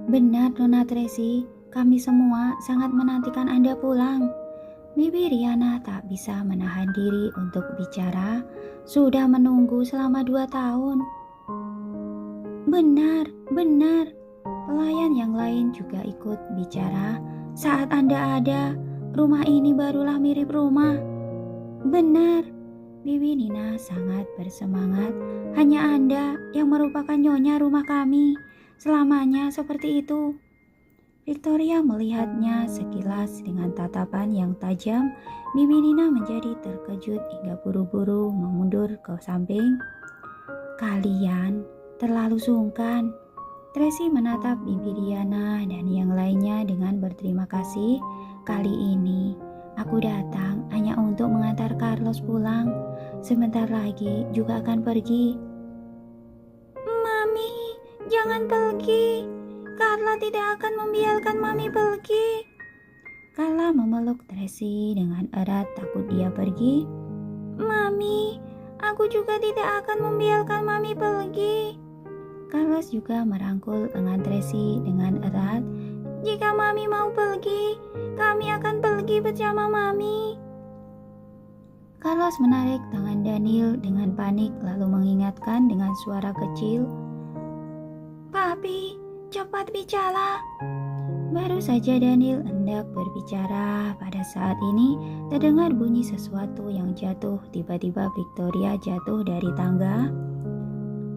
Benar, Nona Tracy. Kami semua sangat menantikan Anda pulang. Bibi Riana tak bisa menahan diri untuk bicara. Sudah menunggu selama 2 tahun. Benar, benar. Pelayan yang lain juga ikut bicara. Saat Anda ada, rumah ini barulah mirip rumah. Benar. Bibi Nina sangat bersemangat. Hanya Anda yang merupakan nyonya rumah kami. Selamanya seperti itu. Victoria melihatnya sekilas dengan tatapan yang tajam. Bibi Nina menjadi terkejut hingga buru-buru memundur ke samping. Kalian terlalu sungkan. Tracy menatap Bibi Diana dan yang lainnya dengan berterima kasih. Kali ini aku datang hanya untuk mengantar Carlos pulang. Sebentar lagi juga akan pergi. Mami, jangan pergi. Carla tidak akan membiarkan Mami pergi. Carla memeluk Tracy dengan erat, takut dia pergi. Mami, aku juga tidak akan membiarkan Mami pergi. Carlos juga merangkul lengan Tracy dengan erat. Jika Mami mau pergi, kami akan pergi bersama Mami. Carlos menarik tangan Daniel dengan panik lalu mengingatkan dengan suara kecil. Papi, cepat bicara. Baru saja Daniel hendak berbicara, pada saat ini terdengar bunyi sesuatu yang jatuh. Tiba-tiba Victoria jatuh dari tangga.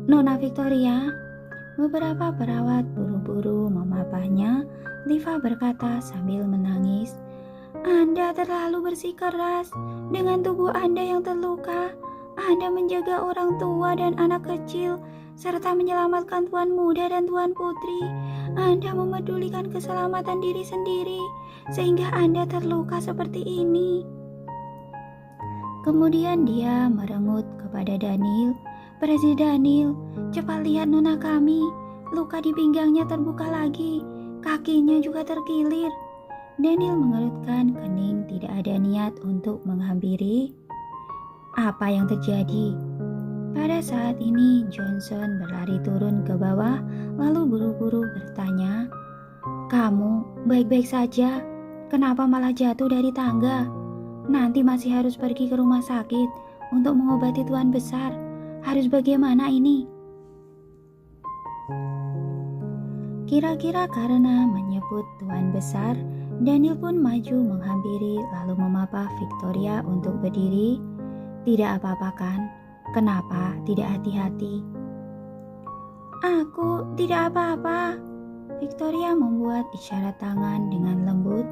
Nona Victoria. Beberapa perawat buru-buru memapahnya. Liva berkata sambil menangis, Anda terlalu bersikeras dengan tubuh Anda yang terluka. Anda menjaga orang tua dan anak kecil, serta menyelamatkan tuan muda dan tuan putri. Anda memedulikan keselamatan diri sendiri, sehingga Anda terluka seperti ini. Kemudian dia merengut kepada Daniel. Presiden Daniel, cepat lihat nona kami. Luka di pinggangnya terbuka lagi, kakinya juga terkilir. Daniel mengerutkan kening, tidak ada niat untuk menghampiri. Apa yang terjadi? Pada saat ini Johnson berlari turun ke bawah lalu buru-buru bertanya, Kamu baik-baik saja? Kenapa malah jatuh dari tangga? Nanti masih harus pergi ke rumah sakit untuk mengobati tuan besar. Harus bagaimana ini? Kira-kira karena menyebut tuan besar, Daniel pun maju menghampiri lalu memapah Victoria untuk berdiri. Tidak apa-apa kan? Kenapa tidak hati-hati? Aku tidak apa-apa. Victoria membuat isyarat tangan dengan lembut.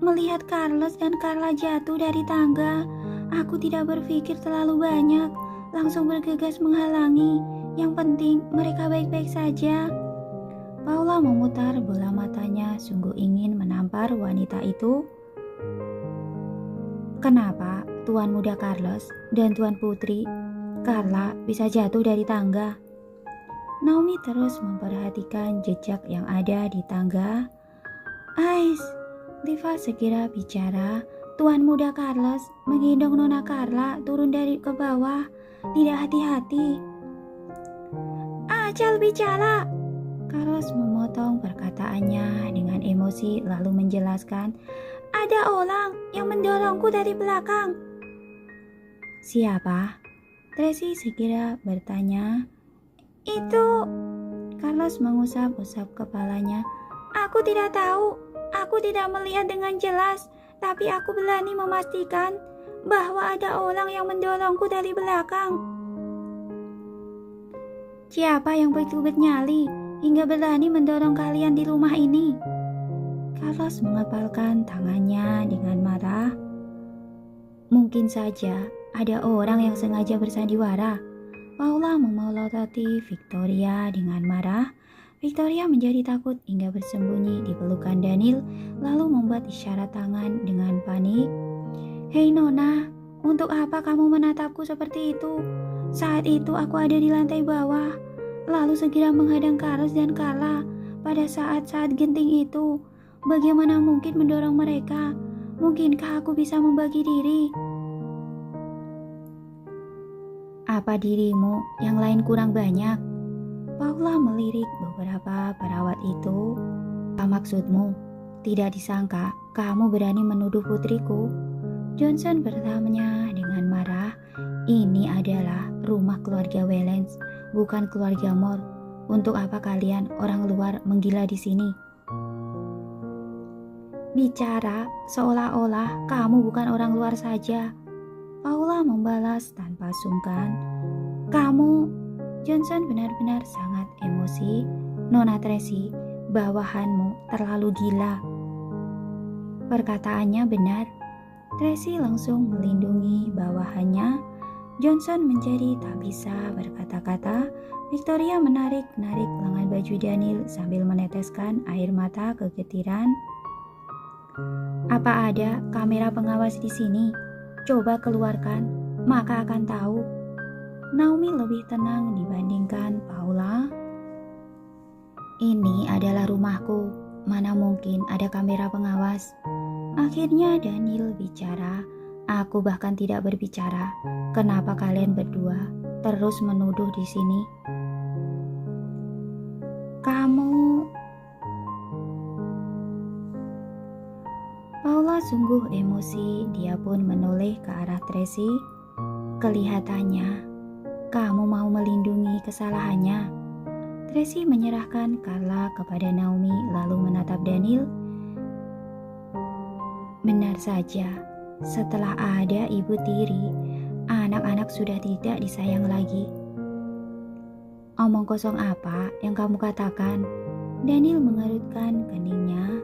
Melihat Carlos dan Carla jatuh dari tangga, aku tidak berpikir terlalu banyak, langsung bergegas menghalangi. Yang penting mereka baik-baik saja. Paula memutar bola matanya, sungguh ingin menampar wanita itu. Kenapa Tuan Muda Carlos dan Tuan Putri Carla bisa jatuh dari tangga? Naomi terus memperhatikan jejak yang ada di tangga. Ais, Liva segera bicara. Tuan Muda Carlos menggendong Nona Carla turun dari ke bawah. Tidak hati-hati. Ajal bicara. Carlos memotong perkataannya dengan emosi lalu menjelaskan, ada orang yang mendorongku dari belakang. Siapa? Tracy segera bertanya. Itu. Carlos mengusap-usap kepalanya. Aku tidak tahu. Aku tidak melihat dengan jelas, tapi aku berani memastikan bahwa ada orang yang mendorongku dari belakang. Siapa yang begitu bernyali hingga berani mendorong kalian di rumah ini? Carlos mengepalkan tangannya dengan marah. Mungkin saja ada orang yang sengaja bersandiwara. Paula memelototi Victoria dengan marah. Victoria menjadi takut hingga bersembunyi di pelukan Daniel, lalu membuat isyarat tangan dengan panik. Hei Nona, untuk apa kamu menatapku seperti itu? Saat itu aku ada di lantai bawah, lalu segera menghadang Carlos dan Carla. Pada saat-saat genting itu, bagaimana mungkin mendorong mereka? Mungkinkah aku bisa membagi diri? Apa dirimu yang lain kurang banyak? Paula melirik beberapa perawat itu. Apa maksudmu? Tidak disangka kamu berani menuduh putriku. Johnson bertanya dengan marah. Ini adalah rumah keluarga Wellens, bukan keluarga Moore. Untuk apa kalian orang luar menggila di sini? Bicara seolah-olah kamu bukan orang luar saja. Paula membalas tanpa sungkan. Kamu, Johnson benar-benar sangat emosi. Nona Tracy, bawahanmu terlalu gila. Perkataannya benar. Tracy langsung melindungi bawahannya. Johnson menjadi tak bisa berkata-kata. Victoria menarik-narik lengan baju Daniel sambil meneteskan air mata kegetiran. Apa ada kamera pengawas di sini? Coba keluarkan, maka akan tahu. Naomi lebih tenang dibandingkan Paula. Ini adalah rumahku, mana mungkin ada kamera pengawas. Akhirnya Daniel bicara. Aku bahkan tidak berbicara. Kenapa kalian berdua terus menuduh di sini? Paula sungguh emosi. Dia pun menoleh ke arah Tracy. Kelihatannya kamu mau melindungi kesalahannya. Tracy menyerahkan Carla kepada Naomi lalu menatap Daniel. Benar saja, setelah ada ibu tiri, anak-anak sudah tidak disayang lagi. Omong kosong apa yang kamu katakan? Daniel mengerutkan keningnya.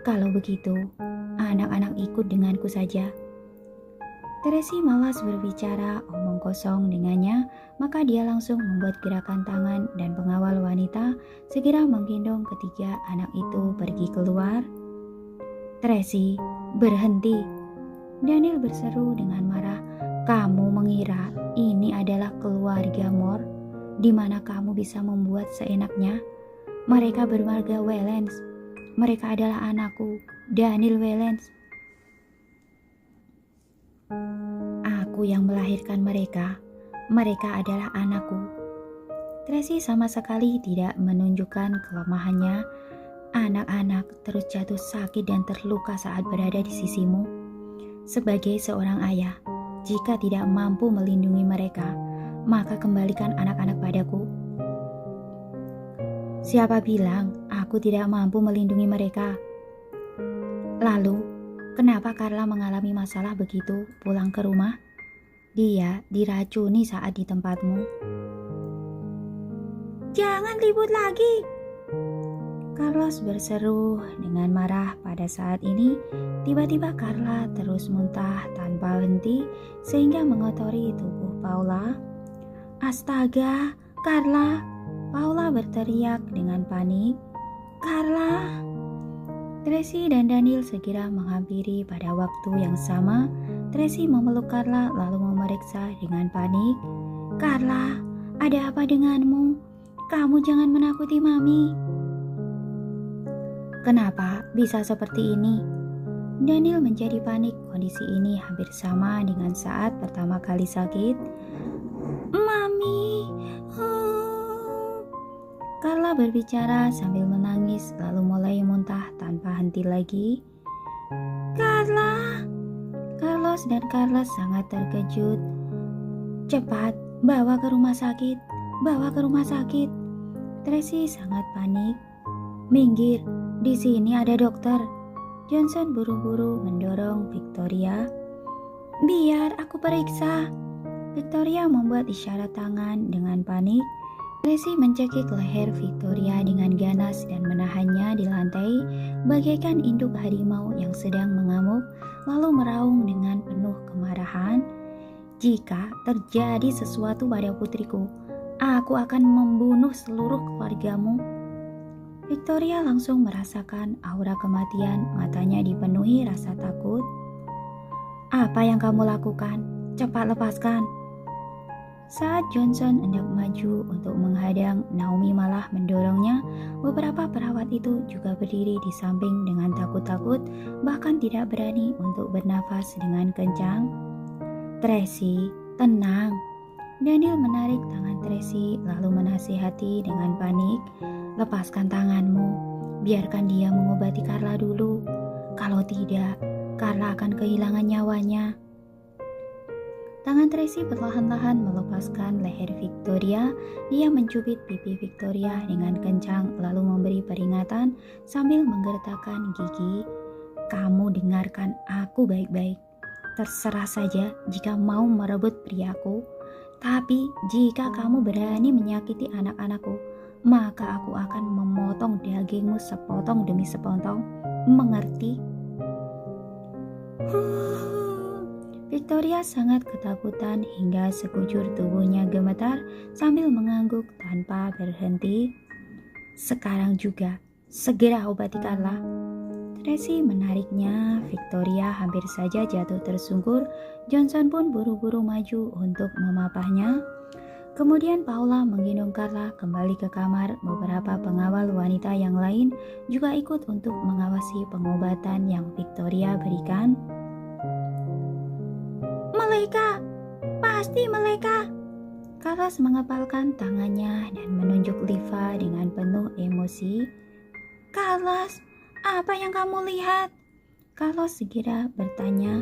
Kalau begitu, anak-anak ikut denganku saja. Tracy malas berbicara omong kosong dengannya, maka dia langsung membuat gerakan tangan dan pengawal wanita segera menggendong ketiga anak itu pergi keluar. Tracy, berhenti. Daniel berseru dengan marah. Kamu mengira ini adalah keluarga Moore, di mana kamu bisa membuat seenaknya? Mereka bermarga Wellens. Mereka adalah anakku, Daniel Wellens. Aku yang melahirkan mereka. Mereka adalah anakku. Tracy sama sekali tidak menunjukkan kelemahannya. Anak-anak terus jatuh sakit dan terluka saat berada di sisimu. Sebagai seorang ayah, jika tidak mampu melindungi mereka, maka kembalikan anak-anak padaku. Siapa bilang aku tidak mampu melindungi mereka? Lalu, kenapa Carla mengalami masalah begitu pulang ke rumah? Dia diracuni saat di tempatmu. Jangan ribut lagi! Carlos berseru dengan marah. Pada saat ini, tiba-tiba Carla terus muntah tanpa henti sehingga mengotori tubuh Paula. Astaga, Carla! Paula berteriak dengan panik. Carla! Tracy dan Daniel segera menghampiri pada waktu yang sama. Tracy memeluk Carla lalu memeriksa dengan panik. Carla, ada apa denganmu? Kamu jangan menakuti Mami. Kenapa bisa seperti ini? Daniel menjadi panik. Kondisi ini hampir sama dengan saat pertama kali sakit. Mami. Carla berbicara sambil menangis lalu mulai muntah tanpa henti lagi. Carla. Carlos dan Carla sangat terkejut. Cepat, bawa ke rumah sakit. Bawa ke rumah sakit. Tracy sangat panik. Minggir, di sini ada dokter. Johnson buru-buru mendorong Victoria. Biar aku periksa. Victoria membuat isyarat tangan dengan panik. Tracy mencekik leher Victoria dengan ganas dan menahannya di lantai bagaikan induk harimau yang sedang mengamuk lalu meraung dengan penuh kemarahan. Jika terjadi sesuatu pada putriku, aku akan membunuh seluruh keluargamu. Victoria langsung merasakan aura kematian, matanya dipenuhi rasa takut. Apa yang kamu lakukan? Cepat lepaskan. Saat Johnson hendak maju untuk menghadang, Naomi malah mendorongnya. Beberapa perawat itu juga berdiri di samping dengan takut-takut, bahkan tidak berani untuk bernafas dengan kencang. Tracy, tenang. Daniel menarik tangan Tracy lalu menasihati dengan panik, "Lepaskan tanganmu, biarkan dia mengobati Carla dulu. Kalau tidak, Carla akan kehilangan nyawanya." Tangan Tracy perlahan-lahan melepaskan leher Victoria. Dia mencubit pipi Victoria dengan kencang lalu memberi peringatan sambil menggertakkan gigi. "Kamu dengarkan aku baik-baik. Terserah saja jika mau merebut priaku. Tapi jika kamu berani menyakiti anak-anakku, maka aku akan memotong dagingmu sepotong demi sepotong. Mengerti?" Victoria sangat ketakutan hingga sekujur tubuhnya gemetar sambil mengangguk tanpa berhenti. "Sekarang juga, segera obati Carla." Tracy menariknya. Victoria hampir saja jatuh tersungkur. Johnson pun buru-buru maju untuk memapahnya. Kemudian Paula menggendong Carla kembali ke kamar. Beberapa pengawal wanita yang lain juga ikut untuk mengawasi pengobatan yang Victoria berikan. "Mereka, pasti mereka!" Carlos mengepalkan tangannya dan menunjuk Liva dengan penuh emosi. "Carlos, apa yang kamu lihat?" Carlos segera bertanya.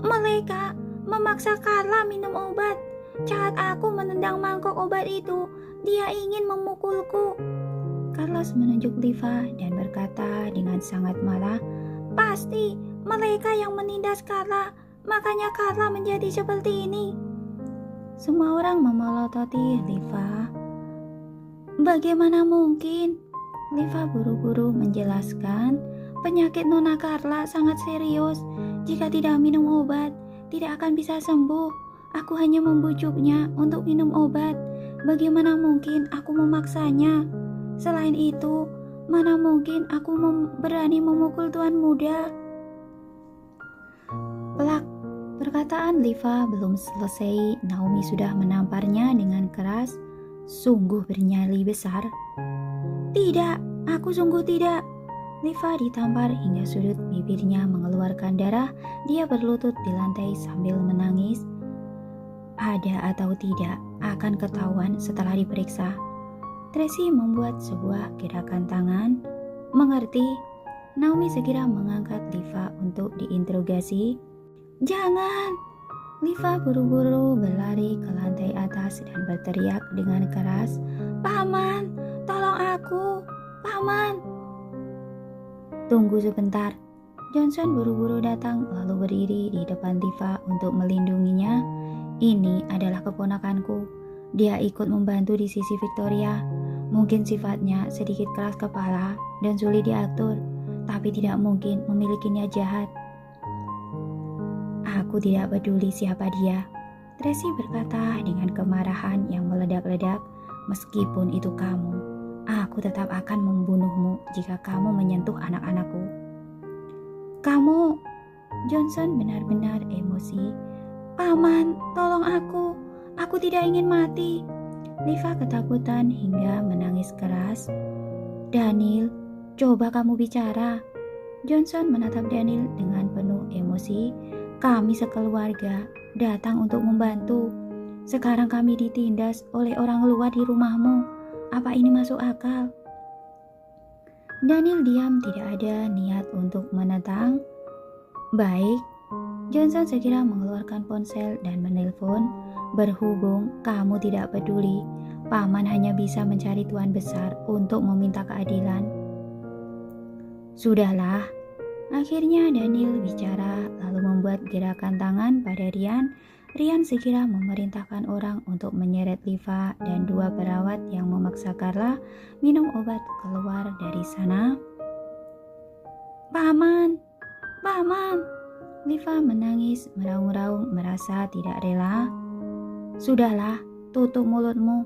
"Mereka memaksa Carla minum obat. Saat aku menendang mangkok obat itu, dia ingin memukulku." Carlos menunjuk Liva dan berkata dengan sangat marah, "Pasti mereka yang menindas Carla, makanya Carla menjadi seperti ini." Semua orang memelototi Liva. "Bagaimana mungkin?" Liva buru-buru menjelaskan, "Penyakit Nona Carla sangat serius. Jika tidak minum obat, tidak akan bisa sembuh. Aku hanya membujuknya untuk minum obat. Bagaimana mungkin aku memaksanya? Selain itu, mana mungkin aku berani memukul tuan muda?" Pelak, perkataan Liva belum selesai, Naomi sudah menamparnya dengan keras. "Sungguh bernyali besar." "Tidak, aku sungguh tidak." Liva ditampar hingga sudut bibirnya mengeluarkan darah. Dia berlutut di lantai sambil menangis. "Ada atau tidak akan ketahuan setelah diperiksa." Tracy membuat sebuah gerakan tangan. "Mengerti?" Naomi segera mengangkat Liva untuk diinterogasi. "Jangan!" Liva buru-buru berlari ke lantai atas dan berteriak dengan keras, "Paman, tolong aku! Paman!" "Tunggu sebentar." Johnson buru-buru datang lalu berdiri di depan Liva untuk melindunginya. "Ini adalah keponakanku. Dia ikut membantu di sisi Victoria. Mungkin sifatnya sedikit keras kepala dan sulit diatur, tapi tidak mungkin memiliki niat jahat." "Aku tidak peduli siapa dia," Tracy berkata dengan kemarahan yang meledak-ledak. "Meskipun itu kamu, aku tetap akan membunuhmu jika kamu menyentuh anak-anakku." "Kamu..." Johnson benar-benar emosi. "Paman, tolong aku. Aku tidak ingin mati." Liva ketakutan hingga menangis keras. "Daniel, coba kamu bicara." Johnson menatap Daniel dengan penuh emosi. "Kami sekeluarga datang untuk membantu. Sekarang kami ditindas oleh orang luar di rumahmu. Apa ini masuk akal?" Daniel diam, tidak ada niat untuk menentang. "Baik." Johnson segera mengeluarkan ponsel dan menelpon. "Berhubung kamu tidak peduli, Paman hanya bisa mencari Tuan Besar untuk meminta keadilan." "Sudahlah." Akhirnya Daniel bicara lalu membuat gerakan tangan pada Rian. Rian segera memerintahkan orang untuk menyeret Liva dan dua perawat yang memaksa Carla minum obat keluar dari sana. "Paman, Paman!" Liva menangis meraung-raung merasa tidak rela. "Sudahlah, tutup mulutmu."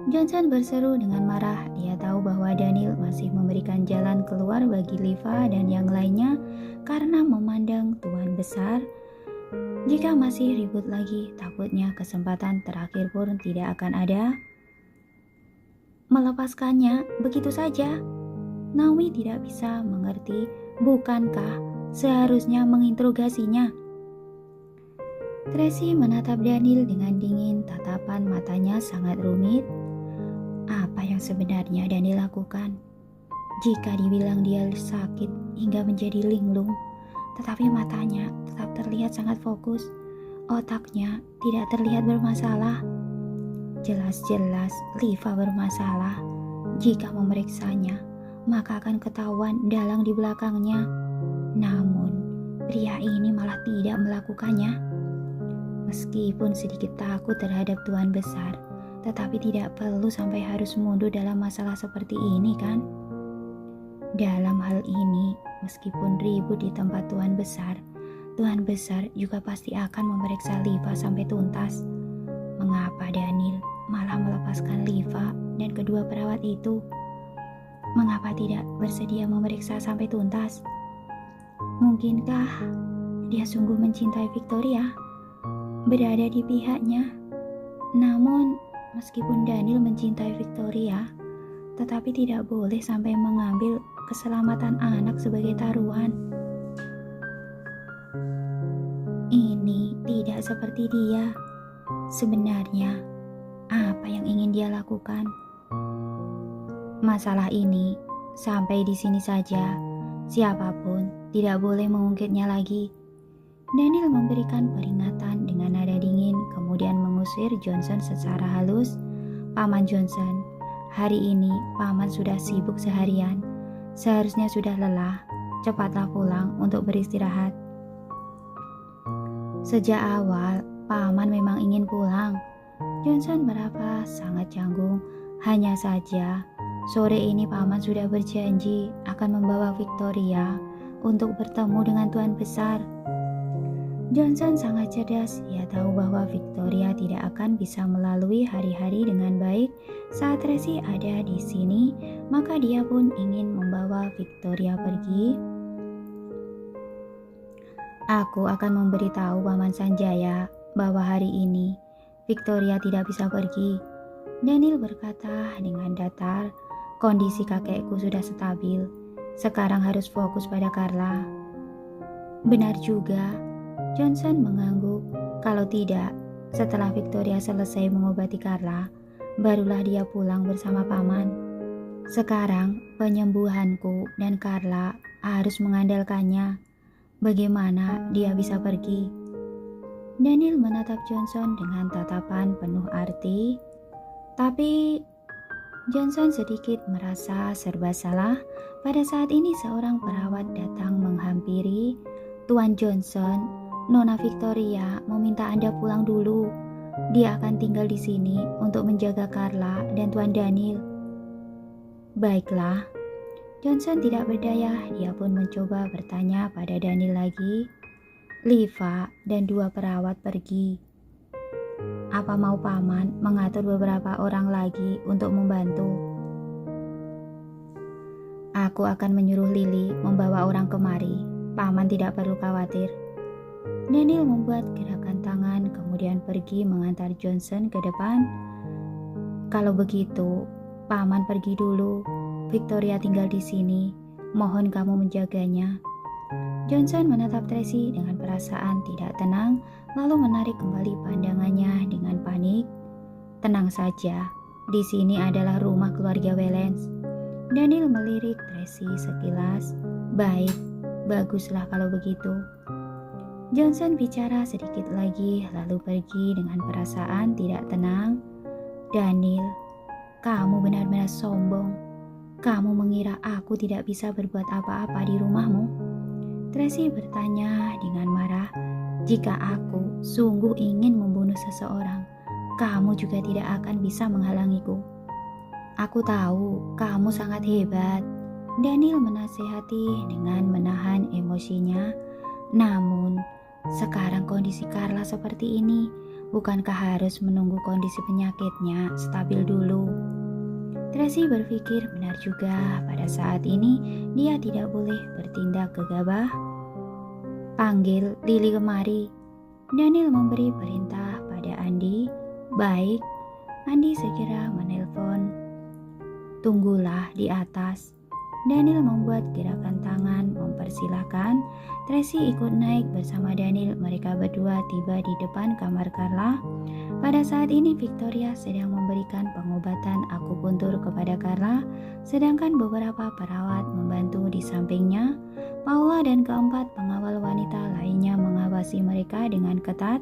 Johnson berseru dengan marah. Dia tahu bahwa Daniel masih memberikan jalan keluar bagi Liva dan yang lainnya karena memandang Tuan Besar. Jika masih ribut lagi, takutnya kesempatan terakhir pun tidak akan ada. Melepaskannya begitu saja. Naomi tidak bisa mengerti. Bukankah seharusnya menginterogasinya? Tracy menatap Daniel dengan dingin, tatapan matanya sangat rumit. Apa yang sebenarnya Daniel lakukan? Jika dibilang dia sakit hingga menjadi linglung, tetapi matanya tetap terlihat sangat fokus, otaknya tidak terlihat bermasalah. Jelas-jelas Liva bermasalah. Jika memeriksanya, maka akan ketahuan dalang di belakangnya. Namun, pria ini malah tidak melakukannya. Meskipun sedikit takut terhadap Tuan Besar, tetapi tidak perlu sampai harus mundur dalam masalah seperti ini kan? Dalam hal ini, meskipun ribut di tempat Tuan Besar juga pasti akan memeriksa Liva sampai tuntas. Mengapa Daniel malah melepaskan Liva dan kedua perawat itu? Mengapa tidak bersedia memeriksa sampai tuntas? Mungkinkah dia sungguh mencintai Victoria, berada di pihaknya? Namun, meskipun Daniel mencintai Victoria, tetapi tidak boleh sampai mengambil keselamatan anak sebagai taruhan. Ini tidak seperti dia. Sebenarnya, apa yang ingin dia lakukan? Masalah ini sampai di sini saja. Siapapun tidak boleh mengungkitnya lagi. Daniel memberikan peringatan dengan nada dingin, kemudian mengusir Johnson secara halus. Paman Johnson, hari ini Paman sudah sibuk seharian. Seharusnya sudah lelah. Cepatlah pulang untuk beristirahat. Sejak awal, Paman memang ingin pulang. Johnson meraba sangat canggung. Hanya saja, sore ini Paman sudah berjanji akan membawa Victoria untuk bertemu dengan Tuan Besar. Johnson sangat cerdas. Ia tahu bahwa Victoria tidak akan bisa melalui hari-hari dengan baik saat Tracy ada di sini, maka dia pun ingin membawa Victoria pergi. Aku akan memberitahu Paman Sanjaya bahwa hari ini Victoria tidak bisa pergi. Daniel berkata dengan datar, kondisi kakekku sudah stabil. Sekarang harus fokus pada Carla. Benar juga. Johnson mengangguk. Kalau tidak, setelah Victoria selesai mengobati Carla, barulah dia pulang bersama Paman. Sekarang penyembuhanku dan Carla harus mengandalkannya. Bagaimana dia bisa pergi? Daniel menatap Johnson dengan tatapan penuh arti. Tapi Johnson sedikit merasa serba salah. Pada saat ini seorang perawat datang menghampiri. Tuan Johnson, Nona Victoria meminta Anda pulang dulu. Dia akan tinggal di sini untuk menjaga Carla dan Tuan Daniel. Baiklah. Johnson tidak berdaya. Dia pun mencoba bertanya pada Daniel lagi. Liva dan dua perawat pergi. Apa mau Paman mengatur beberapa orang lagi untuk membantu? Aku akan menyuruh Lily membawa orang kemari. Paman tidak perlu khawatir. Daniel membuat gerakan tangan, kemudian pergi mengantar Johnson ke depan. Kalau begitu, Paman pergi dulu. Victoria tinggal di sini. Mohon kamu menjaganya. Johnson menatap Tracy dengan perasaan tidak tenang, lalu menarik kembali pandangannya dengan panik. Tenang saja, di sini adalah rumah keluarga Wellens. Daniel melirik Tracy sekilas. Baik, baguslah kalau begitu. Johnson bicara sedikit lagi, lalu pergi dengan perasaan tidak tenang. Daniel, kamu benar-benar sombong. Kamu mengira aku tidak bisa berbuat apa-apa di rumahmu? Tracy bertanya dengan marah. Jika aku sungguh ingin membunuh seseorang, kamu juga tidak akan bisa menghalangiku. Aku tahu kamu sangat hebat. Daniel menasihati dengan menahan emosinya. Namun, sekarang kondisi Carla seperti ini. Bukankah harus menunggu kondisi penyakitnya stabil dulu? Tracy berpikir benar juga, pada saat ini dia tidak boleh bertindak gegabah. Panggil Lily kemari. Daniel memberi perintah pada Andi. Baik, Andi segera menelpon. Tunggulah di atas. Daniel membuat gerakan tangan mempersilahkan Tracy ikut naik bersama Daniel. Mereka berdua tiba di depan kamar Carla. Pada saat ini Victoria sedang memberikan pengobatan akupuntur kepada Carla, sedangkan beberapa perawat membantu di sampingnya. Paula dan keempat pengawal wanita lainnya mengawasi mereka dengan ketat.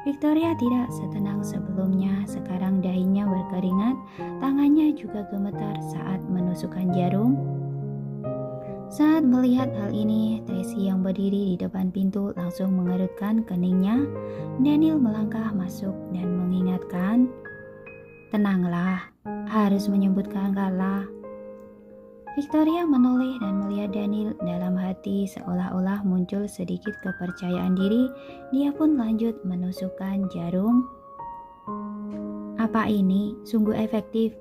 Victoria tidak setenang sebelumnya. Sekarang dahinya berkeringat, tangannya juga gemetar saat menusukkan jarum. Saat melihat hal ini, Tracy yang berdiri di depan pintu langsung mengerutkan keningnya. Daniel melangkah masuk dan mengingatkan, "Tenanglah, harus menyebutkan Carla." Victoria menoleh dan melihat Daniel. Dalam hati seolah-olah muncul sedikit kepercayaan diri. Dia pun lanjut menusukkan jarum. "Apa ini sungguh efektif?"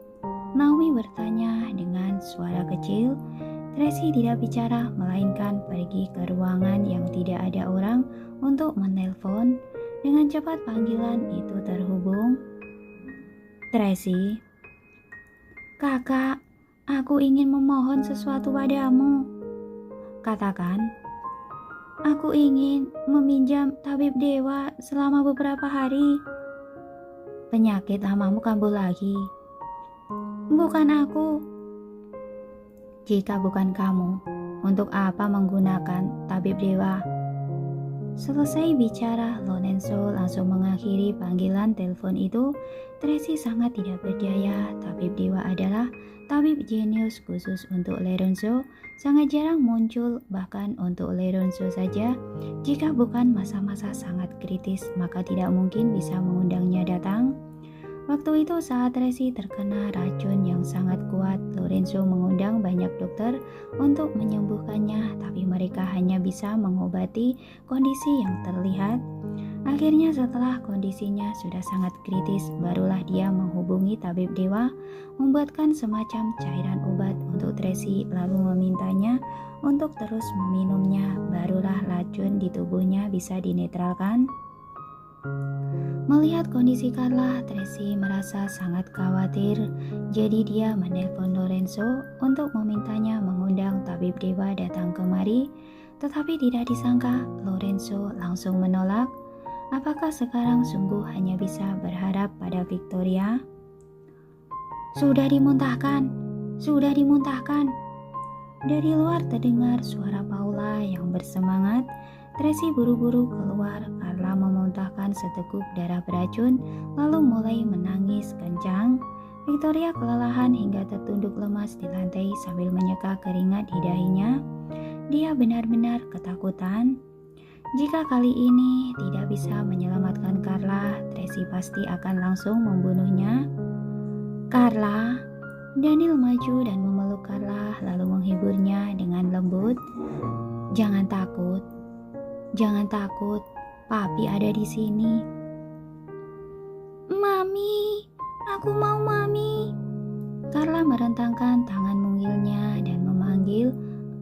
Naomi bertanya dengan suara kecil. Tracy tidak bicara, melainkan pergi ke ruangan yang tidak ada orang untuk menelpon. Dengan cepat panggilan itu terhubung. "Tracy." "Kakak, aku ingin memohon sesuatu padamu." "Katakan." "Aku ingin meminjam tabib dewa selama beberapa hari." "Penyakit lamamu kambuh lagi." "Bukan aku." "Jika bukan kamu, untuk apa menggunakan tabib dewa?" Selesai bicara, Lorenzo langsung mengakhiri panggilan telepon itu. Tracy sangat tidak berdaya. Tabib dewa adalah tabib jenius khusus untuk Lorenzo. Sangat jarang muncul, bahkan untuk Lorenzo saja. Jika bukan masa-masa sangat kritis, maka tidak mungkin bisa mengundangnya datang. Waktu itu saat Tracy terkena racun yang sangat kuat, Lorenzo mengundang banyak dokter untuk menyembuhkannya, tapi mereka hanya bisa mengobati kondisi yang terlihat. Akhirnya setelah kondisinya sudah sangat kritis, barulah dia menghubungi tabib dewa, membuatkan semacam cairan obat untuk Tracy, lalu memintanya untuk terus meminumnya, barulah racun di tubuhnya bisa dinetralkan. Melihat kondisi Carla, Tracy merasa sangat khawatir. Jadi dia menelpon Lorenzo untuk memintanya mengundang tabib dewa datang kemari. Tetapi tidak disangka, Lorenzo langsung menolak. Apakah sekarang sungguh hanya bisa berharap pada Victoria? "Sudah dimuntahkan, sudah dimuntahkan." Dari luar terdengar suara Paula yang bersemangat. Tracy buru-buru keluar. Carla memuntahkan seteguk darah beracun, lalu mulai menangis kencang. Victoria kelelahan hingga tertunduk lemas di lantai sambil menyeka keringat di dahinya. Dia benar-benar ketakutan. Jika kali ini tidak bisa menyelamatkan Carla, Tracy pasti akan langsung membunuhnya. "Carla." Daniel maju dan memeluk Carla, lalu menghiburnya dengan lembut. "Jangan takut. Jangan takut, Papi ada di sini." "Mami, aku mau Mami." Carla merentangkan tangan mungilnya dan memanggil,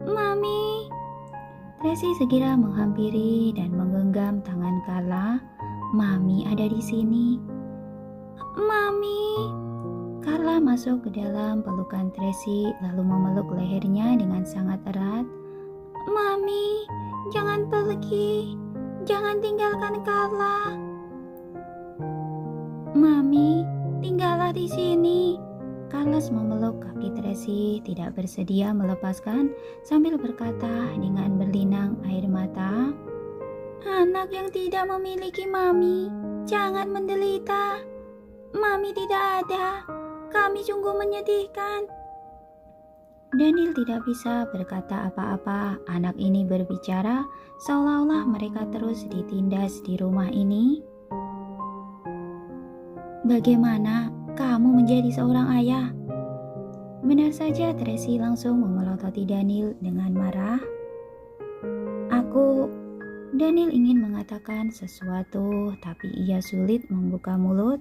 "Mami." Tracy segera menghampiri dan menggenggam tangan Carla. "Mami ada di sini." "Mami." Carla masuk ke dalam pelukan Tracy, lalu memeluk lehernya dengan sangat erat. "Mami, jangan pergi, jangan tinggalkan Carla." "Mami, tinggallah di sini." Carlos memeluk kaki Tracy, tidak bersedia melepaskan, sambil berkata dengan berlinang air mata, "Anak yang tidak memiliki mami, jangan menderita. Mami tidak ada, kami sungguh menyedihkan." Daniel tidak bisa berkata apa-apa. Anak ini berbicara seolah-olah mereka terus ditindas di rumah ini. "Bagaimana kamu menjadi seorang ayah?" Benar saja, Tracy langsung memelototi Daniel dengan marah. Daniel ingin mengatakan sesuatu, tapi ia sulit membuka mulut.